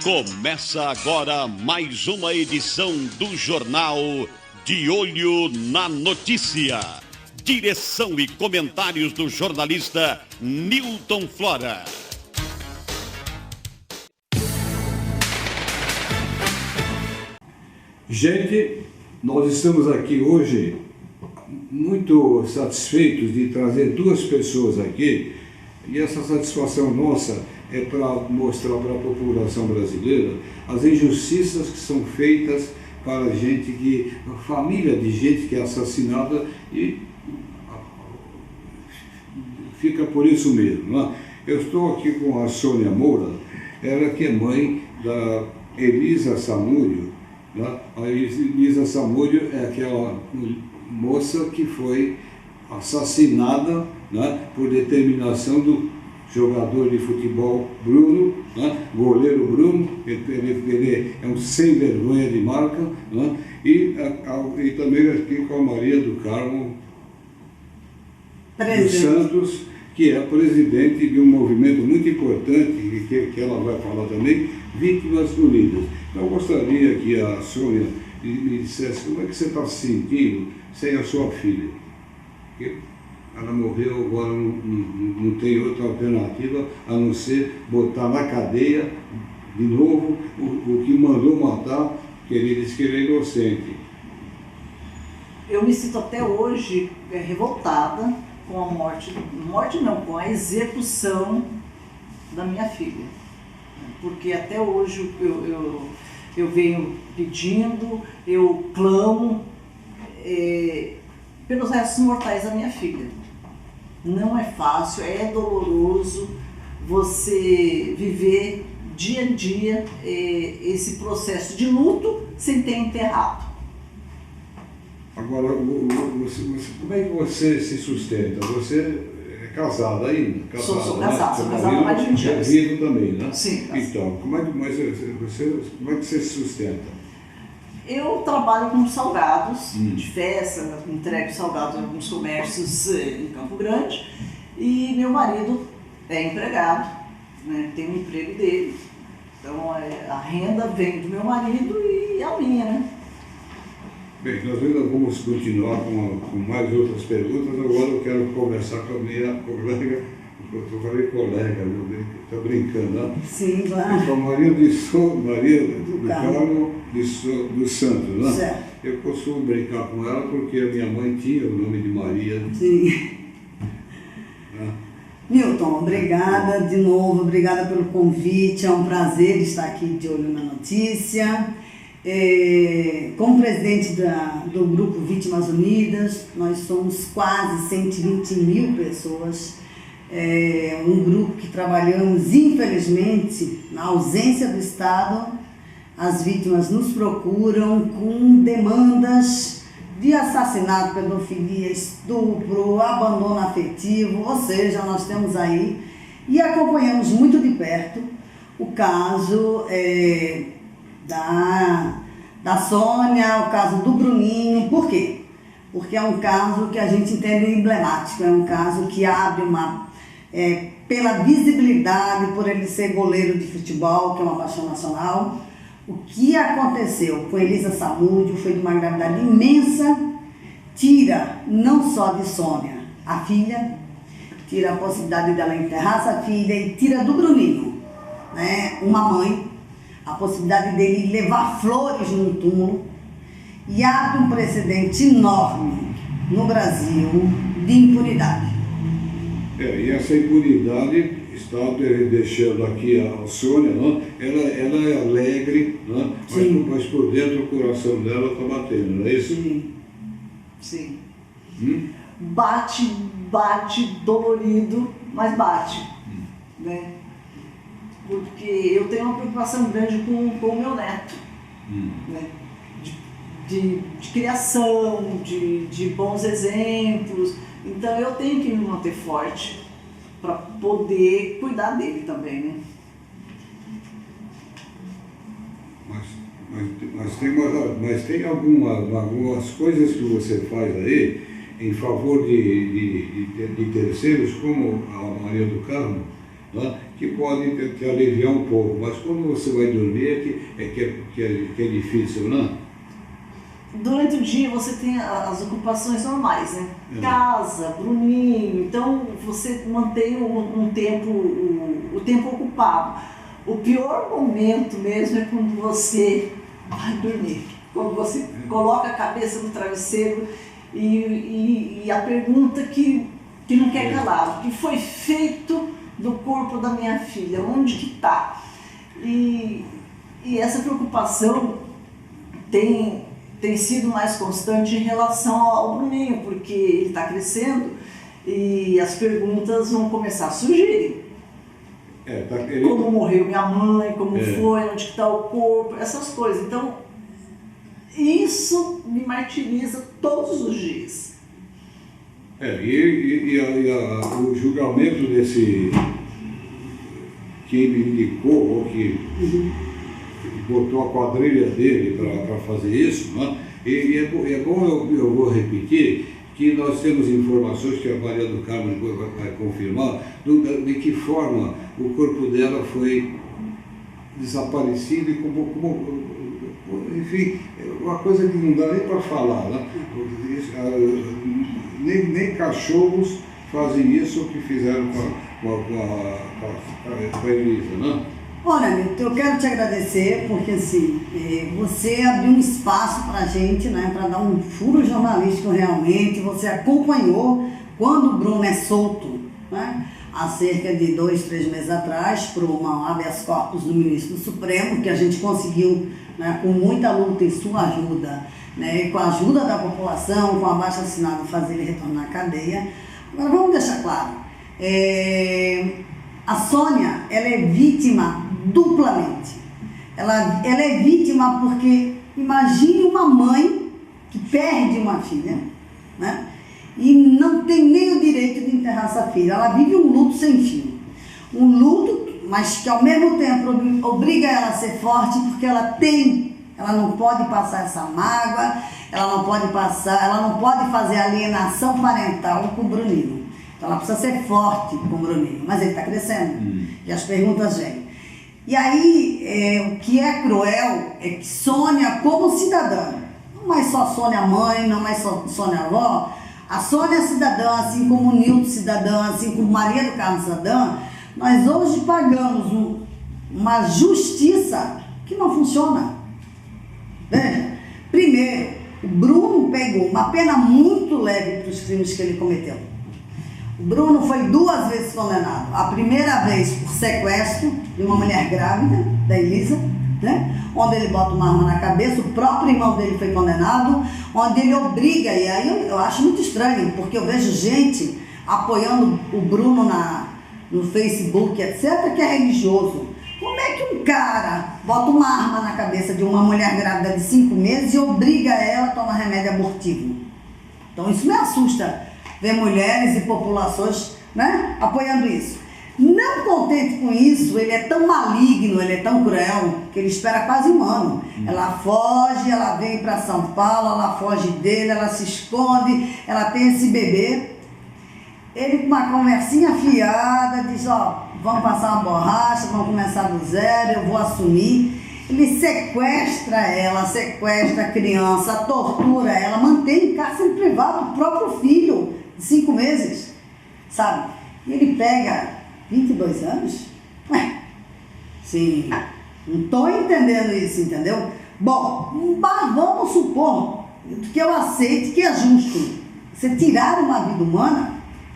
Começa agora mais uma edição do Jornal De Olho na Notícia. Direção e comentários do jornalista Nilton Flora. Gente, nós estamos aqui hoje muito satisfeitos de trazer duas pessoas aqui, e essa satisfação nossa é para mostrar para a população brasileira as injustiças que são feitas para a família de gente que é assassinada e fica por isso mesmo, não é? Eu estou aqui com a Sônia Moura, ela que é mãe da Elisa Samúdio, né? A Elisa Samúdio é aquela moça que foi assassinada, né, por determinação do jogador de futebol Bruno, né, goleiro Bruno, ele é um sem vergonha de marca, né, e também aqui com a Maria do Carmo dos Santos, que é presidente de um movimento muito importante, que ela vai falar também, Vítimas Unidas. Então, eu gostaria que a Sônia me dissesse como é que você está se sentindo sem a sua filha. Porque ela morreu, agora não tem outra alternativa a não ser botar na cadeia de novo o que mandou matar, que ele disse que ele é inocente. Eu me sinto até hoje revoltada com a com a execução da minha filha. Porque até hoje eu venho pedindo, eu clamo pelos restos mortais da minha filha. Não é fácil, é doloroso você viver dia a dia esse processo de luto sem ter enterrado. Agora, como é que você se sustenta? Você é casada ainda? Sou casada, né? sou casada há mais de 20 anos. É vivo também, né? Sim. Então, como é que você se sustenta? Eu trabalho com salgados de festa, entrego salgados em alguns comércios em Campo Grande, e meu marido é empregado, né, tem um emprego dele, então a renda vem do meu marido e a minha, né? Bem, nós ainda vamos continuar com mais outras perguntas. Agora eu quero conversar com a minha colega, eu falei colega, estou brincando, né? Sim, claro. Com a Maria do Carmo dos Santos, né? Certo. Eu costumo brincar com ela porque a minha mãe tinha o nome de Maria. Sim. Né? Nilton, obrigada de novo, obrigada pelo convite, é um prazer estar aqui de Olho na Notícia. Como presidente do Grupo Vítimas Unidas, nós somos quase 120 mil pessoas, um grupo que trabalhamos, infelizmente, na ausência do Estado, as vítimas nos procuram com demandas de assassinato, pedofilia, estupro, abandono afetivo, ou seja, nós temos aí, e acompanhamos muito de perto o caso da Sônia, o caso do Bruninho. Por quê? Porque é um caso que a gente entende emblemático, é um caso que abre pela visibilidade, por ele ser goleiro de futebol, que é uma paixão nacional. O que aconteceu com Elisa Samúdio foi de uma gravidade imensa, tira não só de Sônia a filha, tira a possibilidade dela enterrar essa filha e tira do Bruninho, né, uma mãe, a possibilidade dele levar flores num túmulo, e abre um precedente enorme no Brasil de impunidade. E essa impunidade está deixando aqui a Sônia, né? Ela é alegre, né? Mas por dentro o coração dela está batendo, não é isso? Sim. Bate dolorido, mas bate. Né? Porque eu tenho uma preocupação grande com o meu neto. Né? De criação, de bons exemplos. Então eu tenho que me manter forte para poder cuidar dele também, né? Mas tem algumas coisas que você faz aí em favor de terceiros, como a Maria do Carmo, né, que podem te aliviar um pouco, mas quando você vai dormir é que é difícil, né? Durante o dia você tem as ocupações normais, né? Casa, Bruninho, então você mantém o tempo ocupado. O pior momento mesmo é quando você vai dormir, quando você coloca a cabeça no travesseiro e a pergunta que não quer calar, o que foi feito do corpo da minha filha, onde que está? E essa preocupação tem sido mais constante em relação ao Bruninho, porque ele está crescendo e as perguntas vão começar a surgir. Como morreu minha mãe, como foi, onde está o corpo, essas coisas. Então, isso me martiriza todos os dias. O julgamento desse quem me indicou, ou que botou a quadrilha dele para fazer isso, né? E é bom eu vou repetir que nós temos informações que a Maria do Carmo depois vai confirmar, de que forma o corpo dela foi desaparecido e enfim, uma coisa que não dá nem para falar, né? Nem cachorros fazem isso o que fizeram com a Elisa, né? Olha, Milton, eu quero te agradecer porque assim, você abriu um espaço para a gente, né, para dar um furo jornalístico realmente. Você acompanhou quando o Bruno é solto, né, há cerca de 2, 3 meses atrás, por uma habeas corpus do ministro do Supremo, que a gente conseguiu, né, com muita luta e sua ajuda, né, com a ajuda da população, com abaixo-assinado, fazer ele retornar à cadeia. Agora vamos deixar claro, a Sônia, ela é vítima duplamente. Ela é vítima porque, imagine uma mãe que perde uma filha, né? E não tem nem o direito de enterrar essa filha. Ela vive um luto sem fim. Um luto, mas que ao mesmo tempo obriga ela a ser forte, porque ela não pode passar essa mágoa, ela não pode fazer alienação parental com o Bruninho. Então ela precisa ser forte com o Bruninho, mas ele está crescendo. E as perguntas vêm. E aí, o que é cruel é que Sônia, como cidadã, não mais só Sônia mãe, não mais só Sônia avó, a Sônia cidadã, assim como o Nilton cidadã, assim como Maria do Carmo cidadã, nós hoje pagamos uma justiça que não funciona. Veja, primeiro, o Bruno pegou uma pena muito leve para os crimes que ele cometeu. O Bruno foi 2 vezes condenado. A primeira vez por sequestro de uma mulher grávida, da Elisa, né? Onde ele bota uma arma na cabeça, o próprio irmão dele foi condenado, onde ele obriga, e aí eu acho muito estranho, porque eu vejo gente apoiando o Bruno no Facebook, etc., que é religioso. Como é que um cara bota uma arma na cabeça de uma mulher grávida de 5 meses e obriga ela a tomar remédio abortivo? Então isso me assusta, ver mulheres e populações, né, apoiando isso. Não contente com isso, ele é tão maligno, ele é tão cruel, que ele espera quase 1 ano. Ela foge, ela vem para São Paulo, ela foge dele, ela se esconde, ela tem esse bebê. Ele com uma conversinha afiada, diz, ó, vamos passar uma borracha, vamos começar do zero, eu vou assumir. Ele sequestra ela, sequestra a criança, tortura ela, mantém em cárcere privado o próprio filho de 5 meses, sabe? E ele pega 22 anos? Ué, sim, não estou entendendo isso, entendeu? Bom, mas vamos supor que eu aceite que é justo você tirar uma vida humana,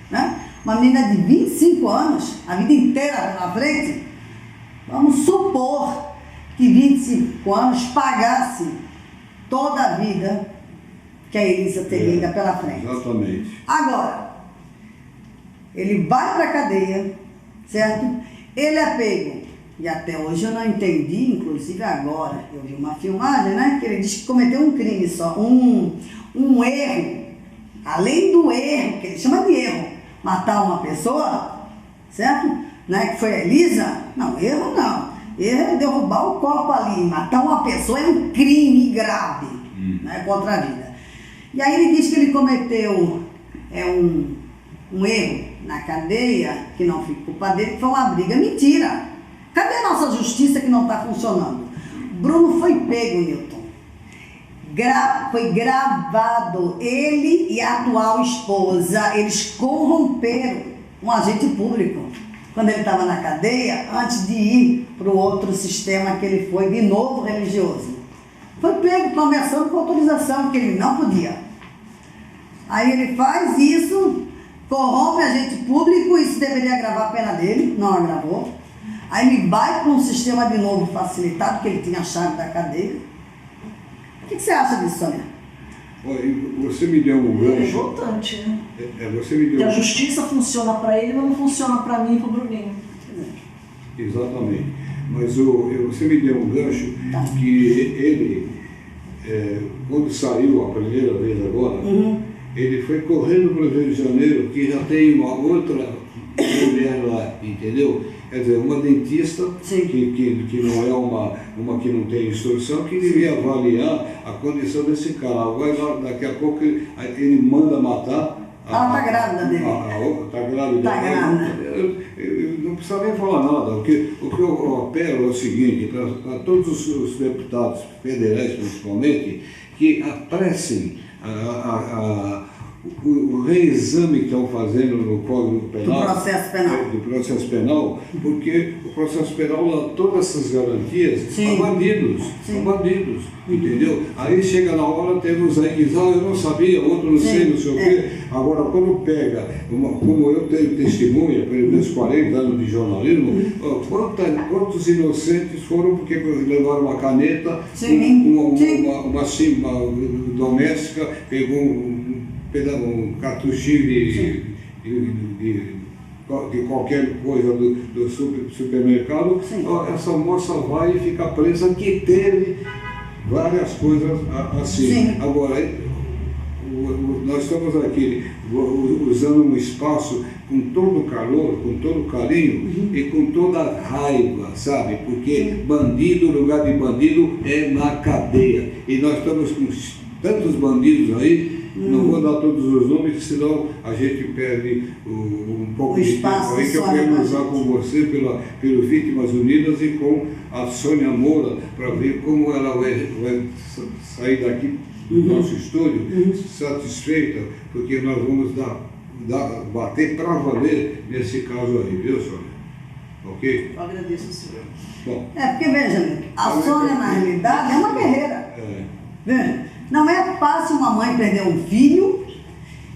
né? Uma menina de 25 anos, a vida inteira pela frente. Vamos supor que 25 anos pagasse toda a vida que a Elisa teria ainda pela frente. Exatamente. Agora, ele vai para a cadeia, certo? Ele é pego, e até hoje eu não entendi, inclusive agora, eu vi uma filmagem, né? Que ele diz que cometeu um crime só, um erro, além do erro, que ele chama de erro, matar uma pessoa, certo? Né? Que foi a Elisa? Não, erro não. Erro é derrubar o copo ali, matar uma pessoa é um crime grave, né? Contra a vida. E aí ele diz que ele cometeu um erro na cadeia, que não foi culpa dele, que foi uma briga. Mentira! Cadê a nossa justiça que não está funcionando? Bruno foi pego, Newton. Foi gravado. Ele e a atual esposa, eles corromperam um agente público quando ele estava na cadeia, antes de ir para o outro sistema que ele foi, de novo religioso. Foi pego conversando com autorização, que ele não podia. Aí ele faz isso, corrompe agente público, isso deveria agravar a pena dele, não agravou. Aí ele vai para um sistema de novo facilitado, porque ele tinha a chave da cadeia. O que você acha disso, Sônia? Olha, você me deu um gancho. É revoltante, né? Você me deu Que a justiça funciona para ele, mas não funciona para mim e para o Bruninho. Exatamente. Mas você me deu um gancho que ele, quando saiu a primeira vez agora, ele foi correndo para o Rio de Janeiro, que já tem uma outra mulher lá, entendeu? Quer dizer, uma dentista que não é uma que não tem instrução, que devia avaliar a condição desse cara. Agora, daqui a pouco, ele manda matar. Ela está grávida dele. Está grávida. Está grávida. Eu não precisa nem falar nada. O que eu apelo é o seguinte, para todos os deputados federais, principalmente, que apressem o reexame que estão fazendo no Código Penal, do processo penal, porque o processo penal dá todas essas garantias a bandidos, entendeu? Aí chega na hora, temos aí que dizer, eu não sabia, outro não sei, não sei o quê. Agora, quando pega, como eu tenho testemunha, pelos meus 40 anos de jornalismo, quantos inocentes foram porque levaram uma caneta, uma doméstica, pegou um cartuchinho de qualquer coisa do supermercado, essa moça vai ficar presa, que teve várias coisas assim. Agora, nós estamos aqui usando um espaço com todo calor, com todo carinho e com toda raiva, sabe? Porque bandido, lugar de bandido é na cadeia. E nós estamos com tantos bandidos aí. Não vou dar todos os nomes, senão a gente perde um pouco de tempo aí, que eu quero usar com você pelo Vítimas Unidas e com a Sônia Moura, para ver como ela vai sair daqui do nosso estúdio satisfeita, porque nós vamos bater para valer nesse caso aí, viu, Sônia? Ok? Eu agradeço, senhor. Bom, porque veja, a Sônia na realidade é uma guerreira. Veja. Não é fácil uma mãe perder um filho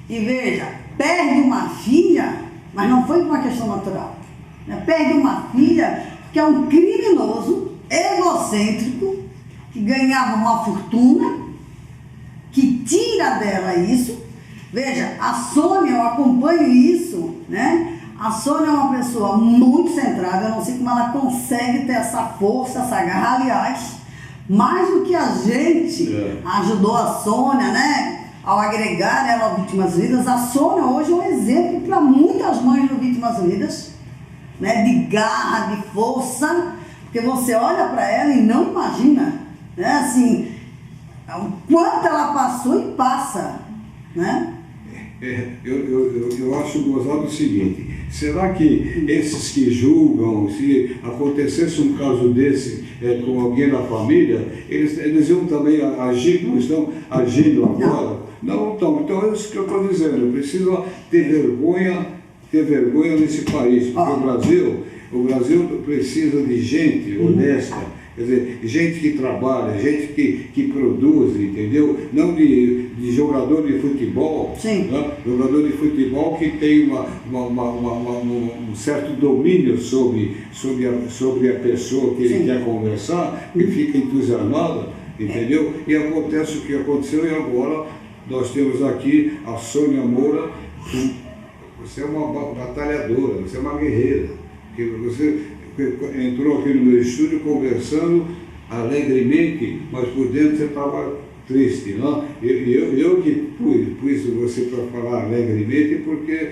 e, veja, perde uma filha, mas não foi por uma questão natural. Perde uma filha que é um criminoso, egocêntrico, que ganhava uma fortuna, que tira dela isso. Veja, a Sônia, eu acompanho isso, né? A Sônia é uma pessoa muito centrada, eu não sei como ela consegue ter essa força, essa garra, aliás. Mais do que a gente ajudou a Sônia, né, ao agregar ela ao Vítimas Unidas, a Sônia hoje é um exemplo para muitas mães do Vítimas Unidas, né, de garra, de força, porque você olha para ela e não imagina, né, assim, o quanto ela passou e passa, né? Eu acho gozado o seguinte, será que esses que julgam, se acontecesse um caso desse com alguém da família, eles iam também agir como estão agindo agora? Não, então é isso que eu estou dizendo, precisa ter vergonha nesse país, porque o Brasil precisa de gente honesta, quer dizer, gente que trabalha, gente que produz, entendeu? Não de jogador de futebol, né? Jogador de futebol que tem um certo domínio sobre a pessoa que ele quer conversar, que fica entusiasmado, entendeu? E acontece o que aconteceu e agora nós temos aqui a Sônia Moura. Você é uma batalhadora, você é uma guerreira, que você entrou aqui no meu estúdio conversando alegremente, mas por dentro você estava triste, não? Eu que pus você para falar alegremente, porque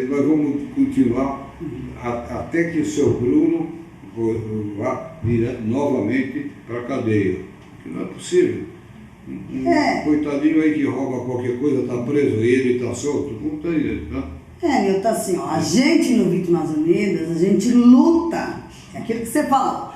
nós vamos continuar até que o seu Bruno vá novamente para a cadeia. Que não é possível. Coitadinho aí que rouba qualquer coisa, está preso e ele está solto. Não tem, né? Nilton, assim, ó, a gente no Vítimas Unidas, a gente luta, é aquilo que você falou.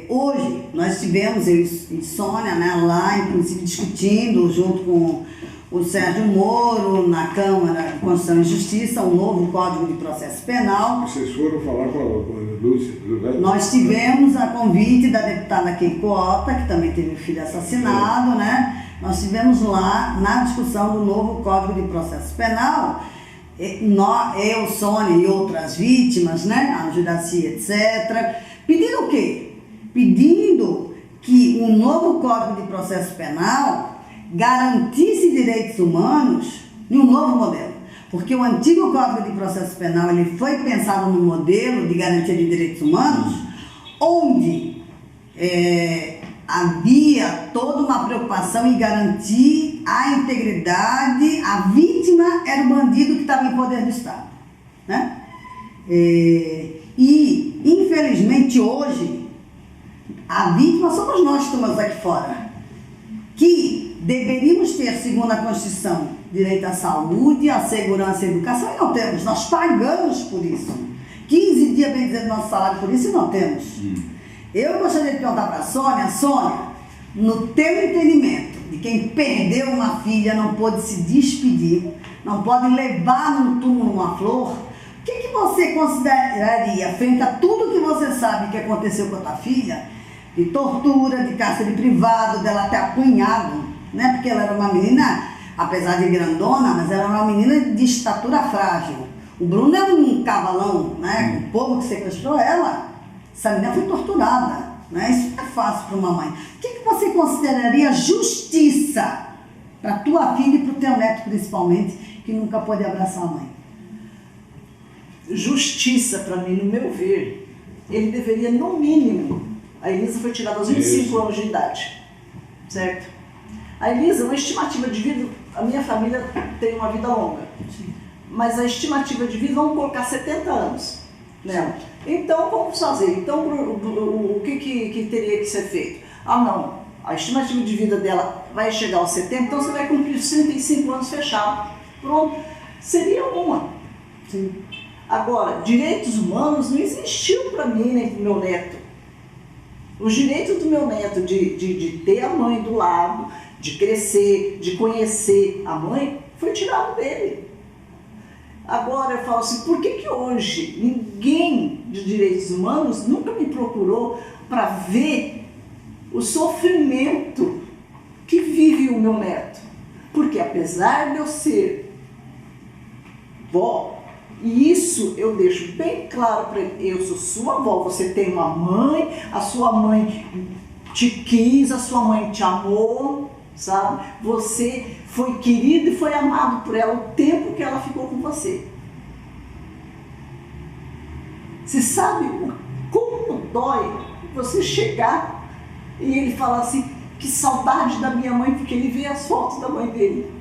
Hoje, nós tivemos, eu e Sônia, né, lá, inclusive discutindo, junto com o Sérgio Moro, na Câmara de Constituição e Justiça, um novo Código de Processo Penal. Vocês foram falar com a Lúcia? Nós tivemos a convite da deputada Keiko Ota, que também teve um filho assassinado, né? Nós tivemos lá, na discussão do novo Código de Processo Penal, eu, Sônia e outras vítimas, né, a Juraci, etc., pedindo o quê? Pedindo que um novo Código de Processo Penal garantisse direitos humanos em um novo modelo. Porque o antigo Código de Processo Penal ele foi pensado num modelo de garantia de direitos humanos, onde havia toda uma preocupação em garantir a integridade, a vítima era o bandido que estava em poder do Estado, né? E, infelizmente, hoje, a vítima somos nós que estamos aqui fora, que deveríamos ter, segundo a Constituição, direito à saúde, à segurança e à educação, e não temos. Nós pagamos por isso. 15 dias, bem dizer, do nosso salário por isso, e não temos. Eu gostaria de perguntar para a Sônia, no teu entendimento, de quem perdeu uma filha, não pôde se despedir, não pode levar num túmulo uma flor, o que você consideraria, frente a tudo que você sabe que aconteceu com a tua filha, de tortura, de cárcere privado, dela ter apanhado, né? Porque ela era uma menina, apesar de grandona, mas ela era uma menina de estatura frágil. O Bruno é um cavalão, né? O povo que sequestrou ela, essa menina foi torturada, né? Isso não é fácil para uma mãe. O que você consideraria justiça para tua filha e para o teu neto, principalmente, que nunca pôde abraçar a mãe? Justiça, para mim, no meu ver, ele deveria, no mínimo, a Elisa foi tirada aos 25 anos de idade, certo? A Elisa, uma estimativa de vida, a minha família tem uma vida longa, mas a estimativa de vida, vamos colocar 70 anos nela. Então, vamos fazer. Então, o que teria que ser feito? Ah, não, a estimativa de vida dela vai chegar aos 70, então você vai cumprir os 35 anos fechado. Pronto, seria uma. Sim. Agora, direitos humanos não existiu para mim nem para o meu neto. Os direitos do meu neto de ter a mãe do lado, de crescer, de conhecer a mãe, foi tirado dele. Agora eu falo assim, por que hoje ninguém de direitos humanos nunca me procurou para ver o sofrimento que vive o meu neto? Porque apesar de eu ser vó, e isso eu deixo bem claro para ele, eu sou sua avó, você tem uma mãe, a sua mãe te quis, a sua mãe te amou, sabe? Você foi querido e foi amado por ela o tempo que ela ficou com você. Você sabe como dói você chegar e ele falar assim, que saudade da minha mãe, porque ele vê as fotos da mãe dele.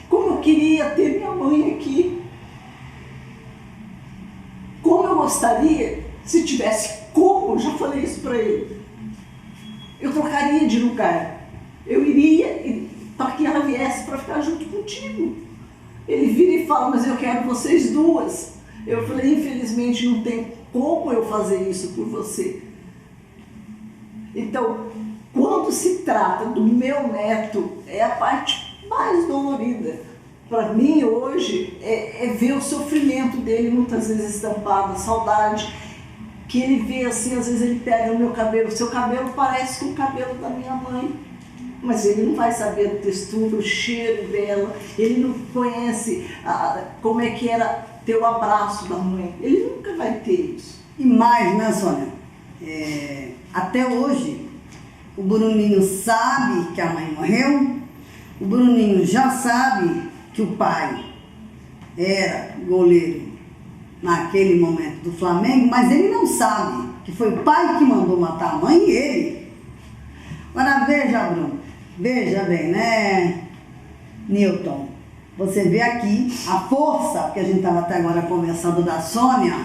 Como eu queria ter minha mãe aqui. Como eu gostaria, se tivesse como, eu já falei isso para ele, eu trocaria de lugar. Eu iria para que ela viesse para ficar junto contigo. Ele vira e fala, mas eu quero vocês duas. Eu falei, infelizmente não tem como eu fazer isso por você. Então, quando se trata do meu neto, é a parte mais dolorida. Para mim, hoje, é ver o sofrimento dele, muitas vezes estampado, a saudade, que ele vê assim, às vezes ele pega o meu cabelo, seu cabelo parece com o cabelo da minha mãe, mas ele não vai saber a textura, o cheiro dela, ele não conhece como é que era ter o abraço da mãe, ele nunca vai ter isso. E mais, né, Sônia? Até hoje, o Bruninho sabe que a mãe morreu, o Bruninho já sabe que o pai era goleiro naquele momento do Flamengo, mas ele não sabe que foi o pai que mandou matar a mãe e ele. Agora veja, Bruno, veja bem, né, Nilton? Você vê aqui a força que a gente estava até agora conversando da Sônia.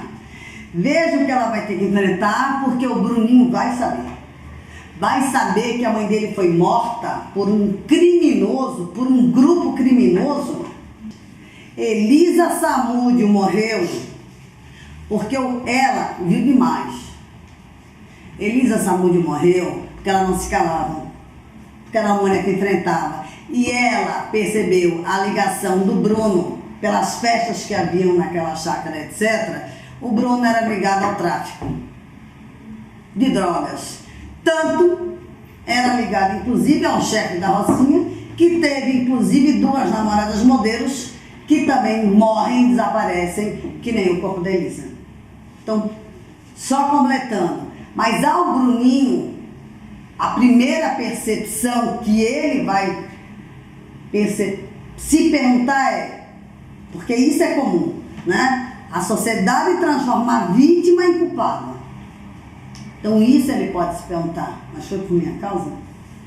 Veja o que ela vai ter que enfrentar, porque o Bruninho vai saber. Vai saber que a mãe dele foi morta por um criminoso, por um grupo criminoso, Elisa Samúdio morreu porque ela viu demais. Elisa Samúdio morreu porque ela não se calava, porque era uma mulher que enfrentava. E ela percebeu a ligação do Bruno, pelas festas que haviam naquela chácara, etc. O Bruno era ligado ao tráfico de drogas. Tanto era ligado, inclusive, ao chefe da Rocinha, que teve, inclusive, 2 namoradas modelos que também morrem e desaparecem, que nem o corpo da Elisa. Então, só completando. Mas ao Bruninho, a primeira percepção que ele vai se perguntar é, porque isso é comum, né? A sociedade transforma a vítima em culpada. Então isso ele pode se perguntar, mas foi por minha causa?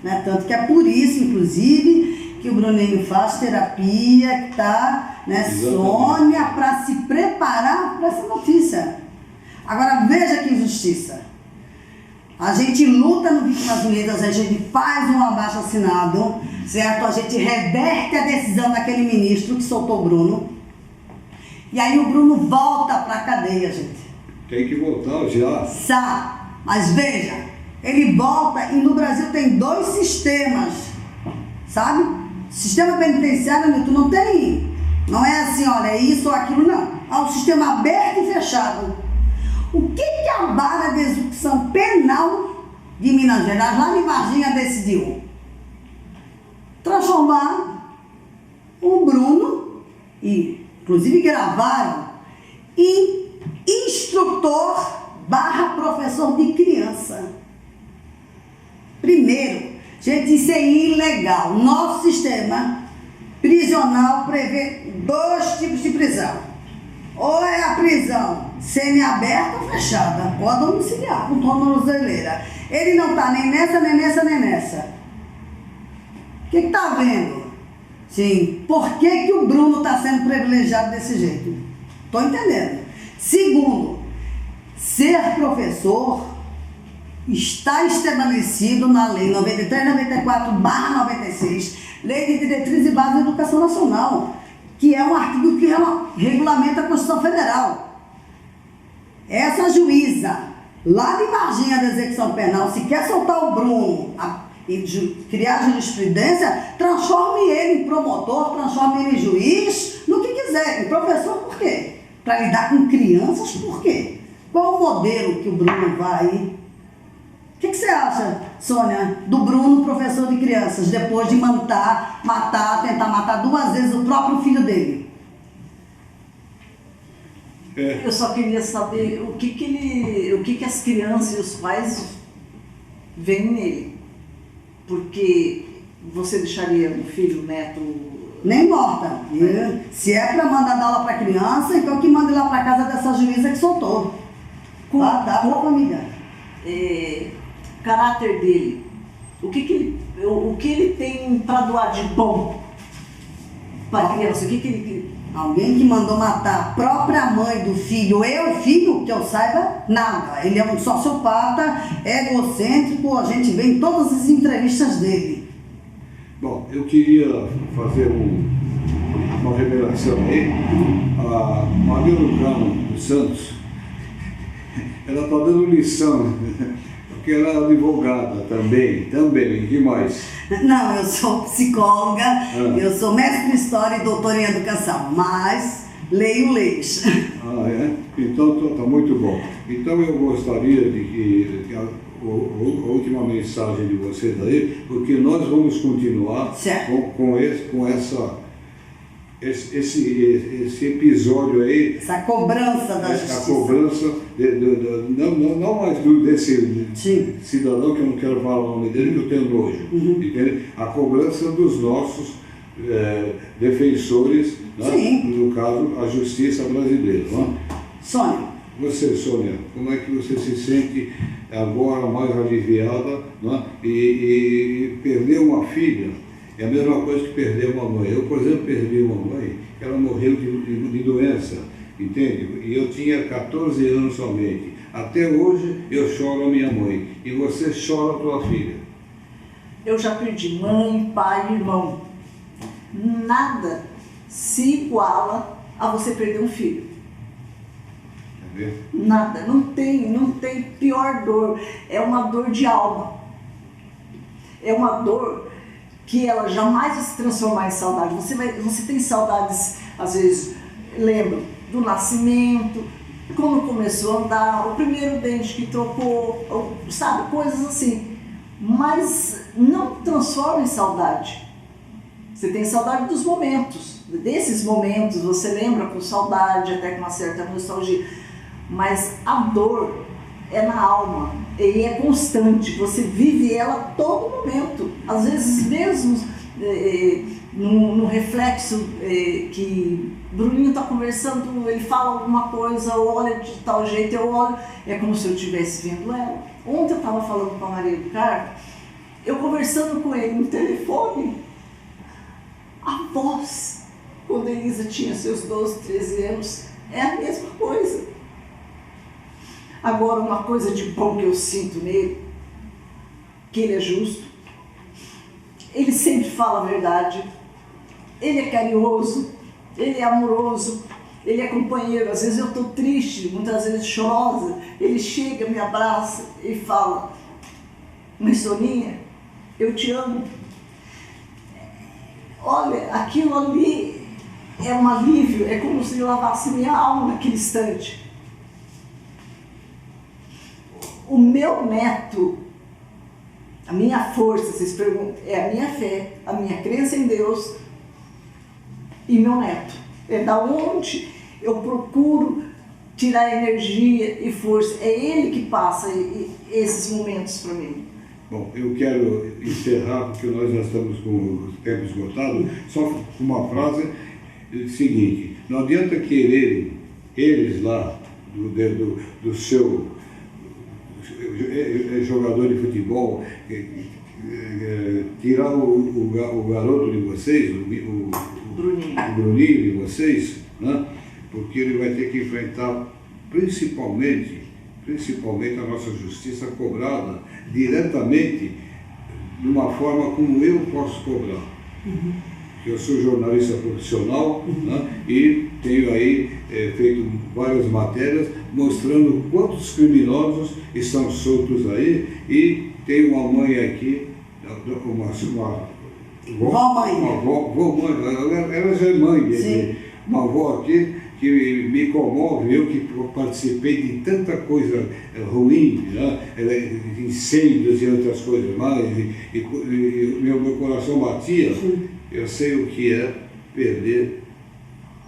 Né? Tanto que é por isso, inclusive, que o Bruninho faz terapia, que está, né, Sônia, para se preparar para essa notícia. Agora veja que injustiça. A gente luta no Vítimas Unidas, a gente faz um abaixo-assinado, certo? A gente reverte a decisão daquele ministro que soltou o Bruno. E aí o Bruno volta para a cadeia, gente. Tem que voltar já. Sabe? Mas veja, ele volta e no Brasil tem 2 sistemas, sabe? Sistema penitenciário, Nilton, não tem. Não é assim, olha, é isso ou aquilo, não. Há um sistema aberto e fechado. O que a Vara de Execução Penal de Minas Gerais, lá de Varginha, decidiu? Transformar o Bruno, e inclusive gravaram, em instrutor / professor de criança. Primeiro, gente, isso é ilegal. Nosso sistema prisional prevê 2 tipos de prisão. Ou é a prisão semiaberta ou fechada, ou a domiciliar, com tornozeleira. Ele não está nem nessa, nem nessa, nem nessa. O que está vendo? Sim. Por que o Bruno está sendo privilegiado desse jeito? Estou entendendo. Segundo, ser professor está estabelecido na Lei 93/94/96, Lei de Diretriz e Base da Educação Nacional, que é um artigo que regulamenta a Constituição Federal. Essa juíza, lá de Varginha da Execução Penal, se quer soltar o Bruno e criar jurisprudência, transforme ele em promotor, transforme ele em juiz, no que quiser. Em professor, por quê? Para lidar com crianças, por quê? Qual o modelo que o Bruno vai? O que você acha, Sônia, do Bruno, professor de crianças, depois de tentar matar 2 vezes o próprio filho dele? Eu só queria saber o que as crianças e os pais veem nele. Porque você deixaria um filho, neto... Nem morta. Se é para mandar dar aula para criança, então que mande lá para casa dessa juíza que soltou. Dá para a família. Caráter dele. O que ele tem para doar de bom para a criança? Alguém que mandou matar a própria mãe do filho e o filho, que eu saiba, nada. Ele é um sociopata, egocêntrico, a gente vê em todas as entrevistas dele. Bom, eu queria fazer uma revelação aí. A Maria Lucano dos Santos, ela está dando lição, porque ela é advogada também, que mais? Não, eu sou psicóloga, eu sou mestre em História e doutora em Educação, mas leio leis. Ah, é? Então está muito bom. Então eu gostaria de que a última mensagem de vocês aí, porque nós vamos continuar com esse episódio aí. Essa cobrança da justiça. A cobrança, não mais desse cidadão, que eu não quero falar o nome dele, que eu tenho nojo. Entende? A cobrança dos nossos defensores, né? No caso, a justiça brasileira. Né? Sônia. Você, Sônia, como é que você se sente agora mais aliviada, né? E perder uma filha é a mesma coisa que perder uma mãe. Eu, por exemplo, perdi uma mãe, ela morreu de doença, entende? E eu tinha 14 anos somente. Até hoje eu choro a minha mãe. E você chora a tua filha. Eu já perdi mãe, pai, irmão. Nada se iguala a você perder um filho. Quer ver? Nada, não tem pior dor. É uma dor de alma. É uma dor que ela jamais vai se transformar em saudade. Você tem saudades, às vezes, lembra do nascimento, quando começou a andar, o primeiro dente que trocou, sabe, coisas assim. Mas não transforma em saudade. Você tem saudade dos momentos, desses momentos, você lembra com saudade, até com uma certa nostalgia. Mas a dor é na alma e é constante, você vive ela a todo momento. Às vezes mesmo no reflexo que Bruninho está conversando, ele fala alguma coisa, olha de tal jeito, eu olho, é como se eu estivesse vendo ela. Ontem eu estava falando com a Maria do Carmo, eu conversando com ele no telefone, a voz, quando a Elisa tinha seus 12, 13 anos, é a mesma coisa. Agora, uma coisa de bom que eu sinto nele, que ele é justo, ele sempre fala a verdade, ele é carinhoso, ele é amoroso, ele é companheiro. Às vezes eu estou triste, muitas vezes chorosa, ele chega, me abraça e fala: "Mãe Soninha, eu te amo". Olha, aquilo ali é um alívio, é como se lavasse minha alma naquele instante. O meu neto, a minha força, vocês perguntam, é a minha fé, a minha crença em Deus e meu neto. É da onde eu procuro tirar energia e força. É ele que passa esses momentos para mim. Bom, eu quero encerrar, porque nós já estamos com o tempo esgotado, só com uma frase seguinte: não adianta quererem eles lá, do seu jogador de futebol, tirar o garoto de vocês, o Bruninho de vocês, né? Porque ele vai ter que enfrentar principalmente a nossa justiça cobrada diretamente de uma forma como eu posso cobrar. Eu sou jornalista profissional, né? E tenho aí feito várias matérias mostrando quantos criminosos estão soltos aí, e tenho uma mãe aqui, uma avó, ela já é mãe, uma avó aqui que me comove, eu que participei de tanta coisa ruim, né? Incêndios e outras coisas mais, e meu coração batia. Eu sei o que é perder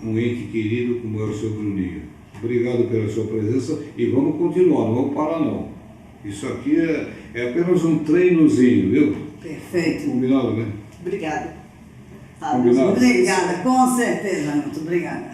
um ente querido como é o seu Bruninho. Obrigado pela sua presença e vamos continuar, não vamos parar não. Isso aqui é apenas um treinozinho, viu? Perfeito. Combinado, né? Obrigada. Combinado. Obrigada, com certeza, muito obrigada.